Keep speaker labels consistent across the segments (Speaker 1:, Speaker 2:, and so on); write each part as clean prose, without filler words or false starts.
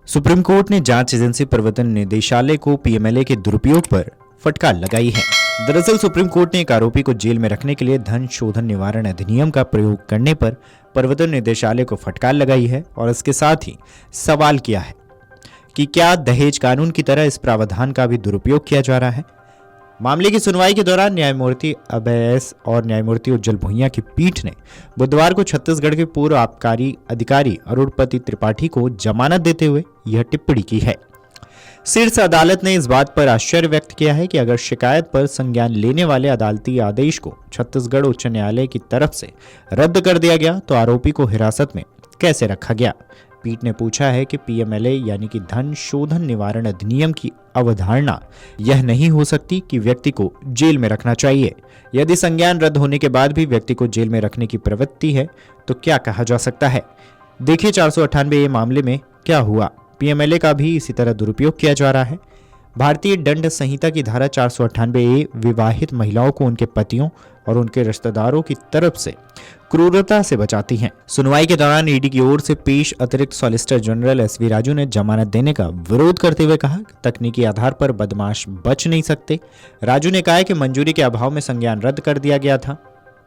Speaker 1: Supreme court ने जांच agency प्रवर्तन निदेशालय को पीएमएलए के दुरुपयोग पर फटकार लगाई है। दरअसल सुप्रीम कोर्ट ने एक आरोपी को जेल में रखने के लिए धन शोधन निवारण अधिनियम का प्रयोग करने पर प्रवर्तन निदेशालय को फटकार लगाई है और इसके साथ ही सवाल किया है कि क्या दहेज कानून की तरह इस प्रावधान का भी दुरुपयोग किया जा रहा है। मामले की सुनवाई के दौरान न्यायमूर्ति अभय एस और न्यायमूर्ति उज्जवल भुइयां की पीठ ने बुधवार को छत्तीसगढ़ के पूर्व आबकारी अधिकारी अरुणपति त्रिपाठी को जमानत देते हुए यह टिप्पणी की है। शीर्ष अदालत ने इस बात पर आश्चर्य व्यक्त किया है कि अगर शिकायत पर संज्ञान लेने वाले अदालती आदेश को छत्तीसगढ़ उच्च न्यायालय की तरफ से रद्द कर दिया गया तो आरोपी को हिरासत में कैसे रखा गया। पीठ ने पूछा है कि पीएमएलए यानी कि धन शोधन निवारण अधिनियम की अवधारणा यह नहीं हो सकती कि व्यक्ति को जेल में रखना चाहिए। यदि संज्ञान रद्द होने के बाद भी व्यक्ति को जेल में रखने की प्रवृत्ति है तो क्या कहा जा सकता है। देखिए 498 मामले में क्या हुआ। पीएमएलए का भी इसी तरह दुरुपयोग किया जा रहा है। भारतीय दंड संहिता की धारा 498 विवाहित महिलाओं को उनके पतियों और उनके रिश्तेदारों की तरफ से क्रूरता से बचाती है। सुनवाई के दौरान ईडी की ओर से पेश अतिरिक्त सॉलिसिटर जनरल एसवी राजू ने जमानत देने का विरोध करते हुए कहा, तकनीकी आधार पर बदमाश बच नहीं सकते। राजू ने कहा कि मंजूरी के अभाव में संज्ञान रद्द कर दिया गया था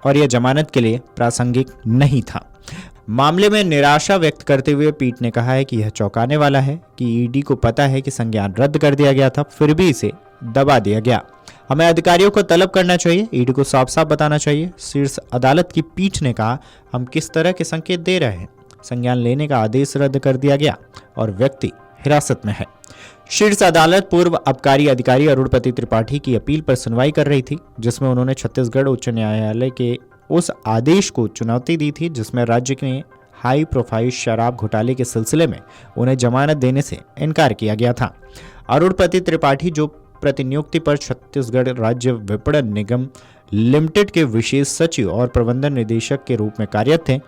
Speaker 1: और यह जमानत के लिए प्रासंगिक नहीं था। मामले में निराशा व्यक्त करते हुए पीठ ने कहा है कि यह चौंकाने वाला है कि ईडी को पता है कि संज्ञान रद्द कर दिया गया था, फिर भी इसे दबा दिया गया। हमें अधिकारियों को तलब करना चाहिए, ईडी को साफ साफ बताना चाहिए। शीर्ष अदालत की पीठ ने कहा, हम किस तरह के संकेत दे रहे हैं। संज्ञान लेने का आदेश रद्द कर दिया गया और व्यक्ति हिरासत में है। शीर्ष अदालत पूर्व आबकारी अधिकारी अरुणपति त्रिपाठी की अपील पर सुनवाई कर रही थी, जिसमें उन्होंने छत्तीसगढ़ उच्च न्यायालय के उस आदेश को चुनौती दी थी जिसमें राज्य के हाई प्रोफाइल शराब घोटाले के सिलसिले में उन्हें जमानत देने से इनकार किया गया था। अरुणपति त्रिपाठी जो प्रतिनियुक्ति पर छत्तीसगढ़ राज्य विपणन निगम लिमिटेड के विशेष सचिव और प्रबंधन निदेशक के रूप में कार्यरत थे,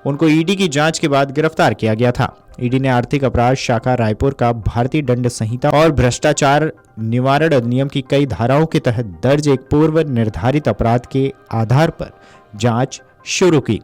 Speaker 1: उनको ईडी की जांच के बाद गिरफ्तार किया गया था। ईडी ने आर्थिक अपराध शाखा रायपुर का भारतीय दंड संहिता और भ्रष्टाचार निवारण अधिनियम की कई धाराओं के तहत दर्ज एक पूर्व निर्धारित अपराध के आधार पर जांच शुरू की।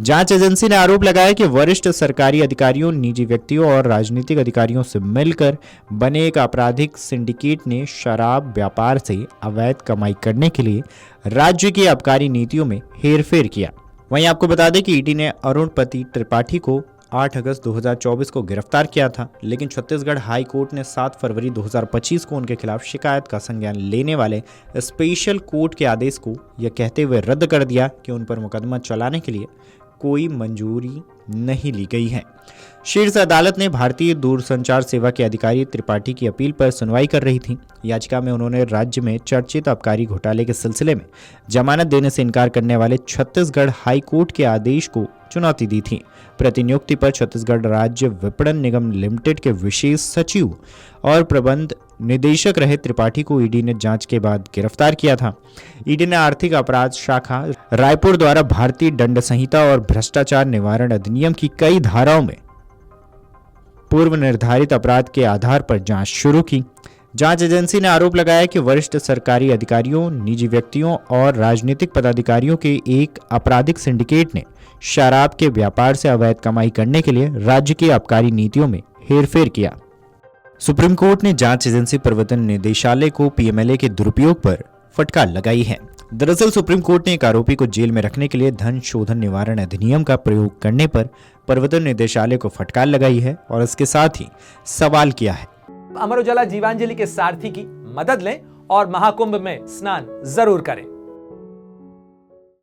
Speaker 1: जांच एजेंसी ने आरोप लगाया कि वरिष्ठ सरकारी अधिकारियों, निजी व्यक्तियों और राजनीतिक अधिकारियों से मिलकर बने एक आपराधिक सिंडिकेट ने शराब व्यापार से अवैध कमाई करने के लिए राज्य की आबकारी नीतियों में हेरफेर किया। वहीं आपको बता दें कि ईडी ने अरुणपति त्रिपाठी को 8 अगस्त 2024 को गिरफ्तार किया था, लेकिन छत्तीसगढ़ हाई कोर्ट ने 7 फरवरी 2025 को उनके खिलाफ शिकायत का संज्ञान लेने वाले स्पेशल कोर्ट के आदेश को यह कहते हुए रद्द कर दिया कि उन पर मुकदमा चलाने के लिए कोई मंजूरी नहीं ली गई है। शीर्ष अदालत ने भारतीय दूरसंचार सेवा के अधिकारी त्रिपाठी की अपील पर सुनवाई कर रही थी। याचिका में उन्होंने राज्य में चर्चित आबकारी घोटाले के सिलसिले में जमानत देने से इनकार करने वाले छत्तीसगढ़ हाई कोर्ट के आदेश को चुनौती दी थी। प्रतिनियुक्ति पर छत्तीसगढ़ राज्य विपणन निगम लिमिटेड के विशेष सचिव और प्रबंध निदेशक रहे त्रिपाठी को ईडी ने जांच के बाद गिरफ्तार किया था। ईडी ने आर्थिक अपराध शाखा रायपुर द्वारा भारतीय दंड संहिता और भ्रष्टाचार निवारण अधिनियम की कई धाराओं में पूर्व निर्धारित अपराध के आधार पर जांच शुरू की। जांच एजेंसी ने आरोप लगाया कि वरिष्ठ सरकारी अधिकारियों, निजी व्यक्तियों और राजनीतिक पदाधिकारियों के एक आपराधिक सिंडिकेट ने शराब के व्यापार से अवैध कमाई करने के लिए राज्य की आबकारी नीतियों में हेरफेर किया। सुप्रीम कोर्ट ने जांच एजेंसी प्रवर्तन निदेशालय को पीएमएलए के दुरुपयोग पर फटकार लगाई है। दरअसल सुप्रीम कोर्ट ने एक आरोपी को जेल में रखने के लिए धन शोधन निवारण अधिनियम का प्रयोग करने पर प्रवर्तन निदेशालय को फटकार लगाई है और इसके साथ ही सवाल किया है।
Speaker 2: अमर उजाला जीवांजलि के सारथी की मदद लें और महाकुंभ में स्नान जरूर करें।